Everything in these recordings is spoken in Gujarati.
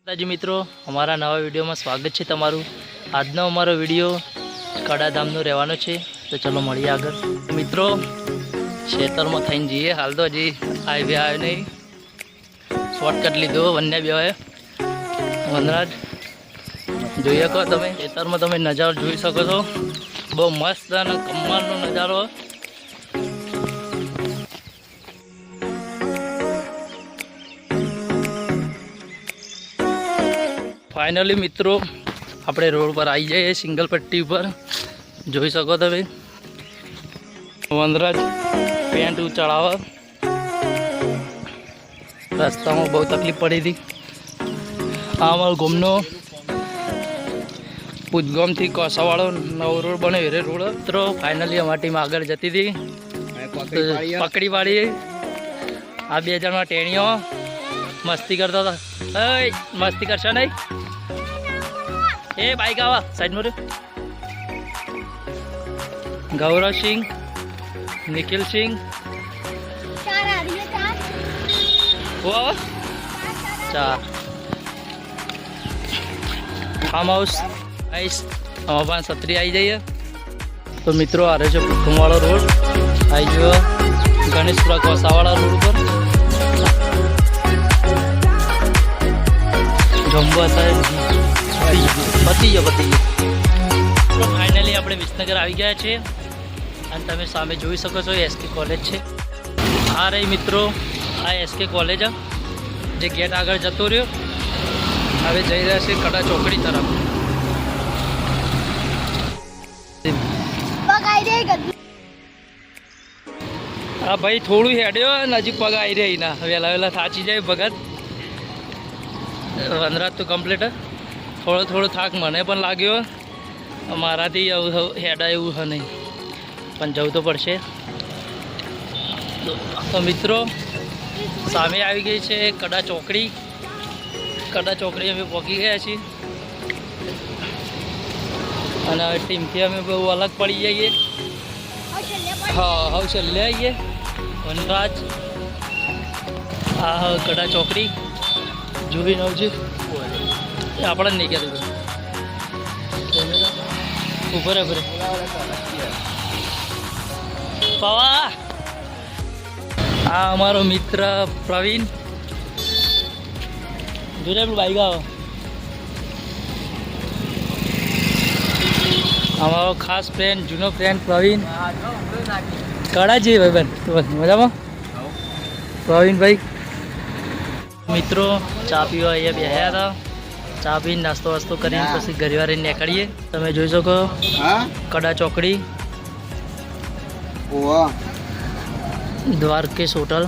માતાજી મિત્રો, અમારા નવા વિડીયોમાં સ્વાગત છે તમારું। આજનો અમારો વિડીયો કડાધામનો રહેવાનો છે, તો ચલો મળીએ આગળ। મિત્રો ખેતરમાં થઈને જઈએ, હાલ તો હજી હાઈવે આવ્યો નહીં, શોર્ટકટ લીધો બંને બે વનરાજ જોઈએ કહો તમે ખેતરમાં તમે નજારો જોઈ શકો છો, બહુ મસ્ત અને કમાલનો નજારો। फाइनली मित्रों अपने रोड पर आई जाए सिंगल पट्टी पर જોઈ શકો તમે। વનરાજ પેન્ટ ચડાવવા રસ્તામાં બહુ તકલીફ પડી હતી। આ અમારો ગામનો પૂજગામથી કોસાવાળો નવો રોડ બન્યો એ રોડ મિત્રો ફાઇનલી અમારી ટીમ આગળ જતી હતી, પકડી પાડી। આ બે જણમાં ટેણીઓ મસ્તી કરતા હતા, મસ્તી કરશો નહીં ए बाइक आवा साइड में गौरव सिंह, निखिल सिंह वो चार फार्म हाउस आइस हमारे सत्री आई जाइए। तो मित्रों आ रहे जो पुखम वाला रोड आई जो गणेशपुरा कोसावाड़ा रोड पर जम्बू आता है પતી ગયો। તો ફાઇનલી આપણે વિસનગર આવી ગયા છે અને તમે સામે જોઈ શકો છો એસકે કોલેજ છે। આ રહી મિત્રો આ એસકે કોલેજ, જે ગેટ આગળ જતો રહ્યો, હવે જઈ રહ્યા છે કડા ચોકડી તરફ। હા ભાઈ થોડું હેડ્યો અને હજી પગ આવી રહી ના, વહેલા વહેલા થાચી જાય ભગત। વનરાજ તો કમ્પ્લીટ થોડો થોડો થાક મને પણ લાગ્યો, મારાથી હેડા એવું છે નહીં, પણ જવું તો પડશે। તો મિત્રો સામે આવી ગઈ છે કડા ચોકડી, કડા ચોકડી અમે પહોંચી ગયા છીએ અને હવે ટીમથી અમે બહુ અલગ પડી જઈએ। હા હવે છેલ્લે આવીએ વનરાજ, આ કડા ચોકડી જોઈ નવજી આપણે નહીં કહેતું ઉપર ઉપર પવા। આ અમારો મિત્ર પ્રવીણ જોડે પેલું બાઈક આવો, અમારો ખાસ ફ્રેન્ડ જૂનો ફ્રેન્ડ પ્રવીણ કડા જઈએ ભાઈ બેન મજામાં પ્રવીણભાઈ। મિત્રો ચા પીવા અહીંયા બેહ્યા હતા, ચા પીને નાસ્તો વાસ્તો કરીને પછી ઘરવાળી નીકળીએ। તમે જોઈ શકો કડા ચોકડી દ્વારકેશ હોટલ।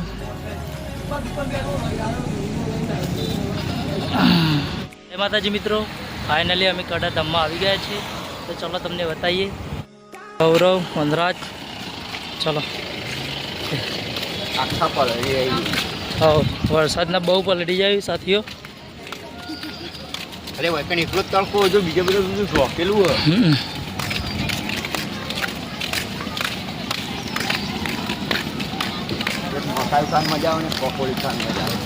જય માતાજી મિત્રો, ફાઇનલી અમે કડા ધામમાં આવી ગયા છીએ, તો ચલો તમને બતાવીએ। ગૌરવ વનરાજ ચલો આખા પલળી હા વરસાદના બહુ પલળી જાય સાથીઓ। અરે ભાઈ પણ એકલો તડકો જો બીજા બધા બધું રોકેલું હોય મજા આવે ને પકોડી ખાન મજા આવે।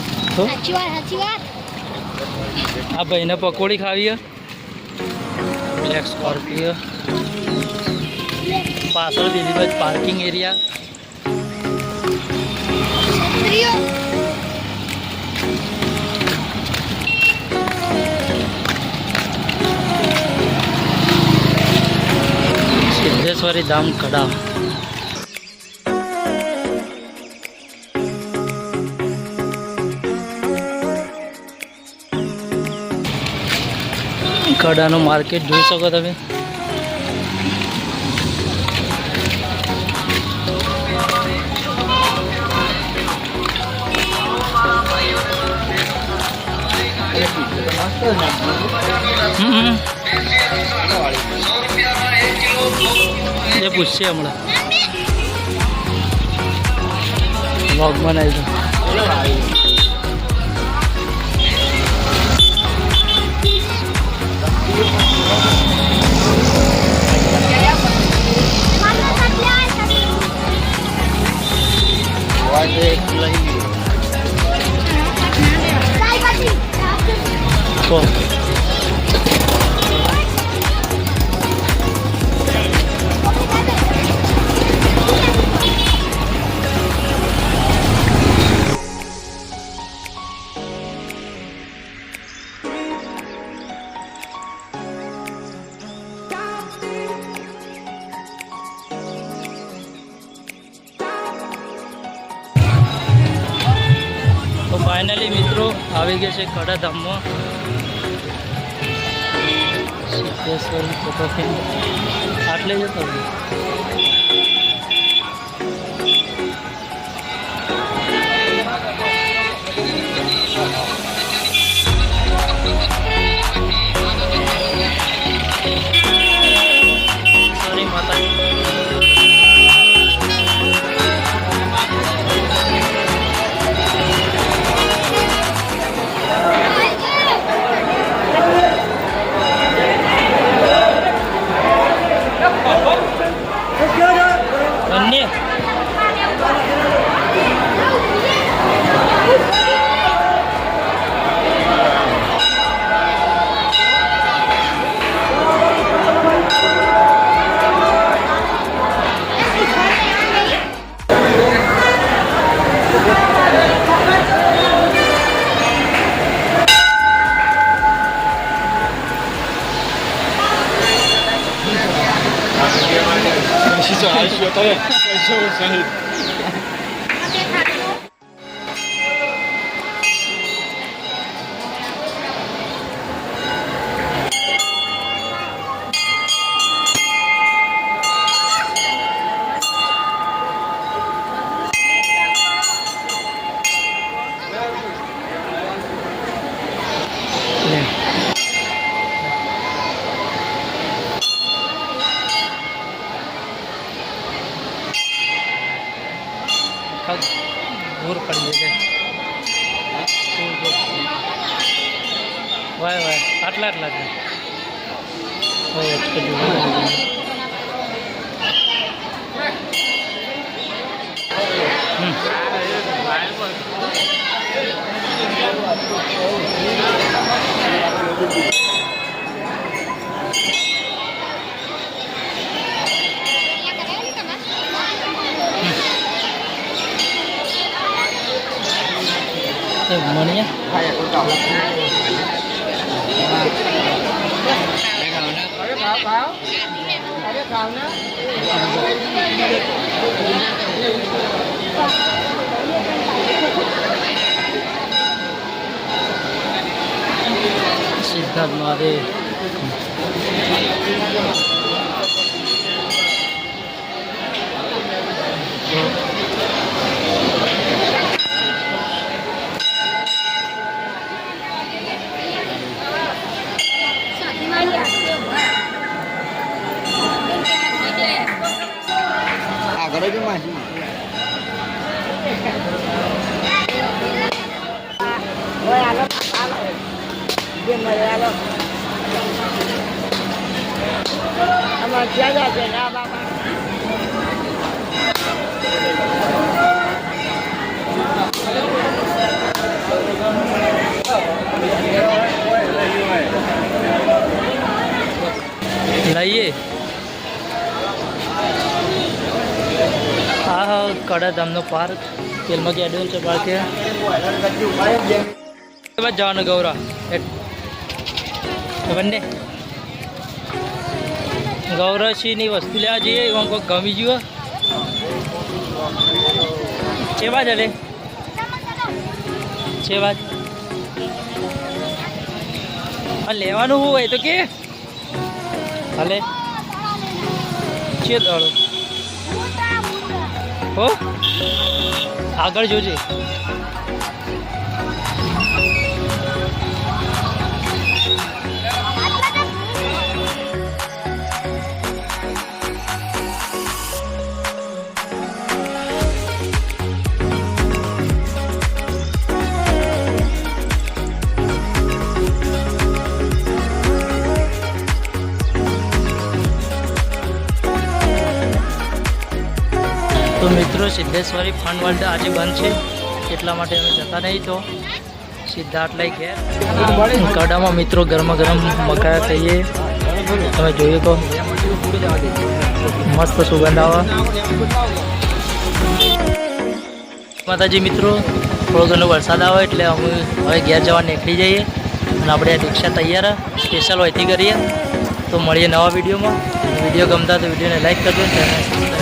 આ ભાઈને પકોડી ખાવી બ્લેક સ્કોર્પિયો, પાછળ બીજી બાજુ પાર્કિંગ એરિયા। સિદ્ધેશ્વરી ધામ કડા। કડાનું માર્કેટ જોઈ શકો તમે, એ પૂછશે હમણાં વ્લોગમાં આવી ફાઇનલી મિત્રો આવી ગયા છે કડાધામમાં. સિદ્ધેશ્વર ફોટો ફિલ્મ આટલે જતો સોરી માતા. બંને દૂર પડી જાય વાય વાય આટલા જ મણિયા સિદ્ધાર્થ મહાદેવ આગળ જ માસી લઈએ હા કડાધામનો પાર્ક તેલમાં એડવેન્ચર પાર્ક છે જવાનું ગૌરા બંને ગૌરવસિંહની વસ્તુ લેવા જઈએ એમાં કોઈ ગમી ગયું છે બાજ હલે છે બાજ લેવાનું શું હોય તો કે હાલે છે દાડો હો આગળ જોજે તો મિત્રો સિદ્ધેશ્વરી ફન વર્લ્ડ આજે બંધ છે એટલા માટે અમે જતા નહીં તો સીધા આટલા ઘેર કડામાં મિત્રો ગરમા ગરમ મકાયા ખાઈએ તમે જોયું તો મસ્ત સુગંધ આવે માતાજી મિત્રો થોડો ઘણો વરસાદ આવે એટલે અમે હવે ઘેર જવા નીકળી જઈએ અને આપણે આ રિક્ષા તૈયાર સ્પેશિયલ હોયથી કરીએ તો મળીએ નવા વિડીયોમાં વિડીયો ગમતા તો વિડીયોને લાઈક કરજો ચેનલ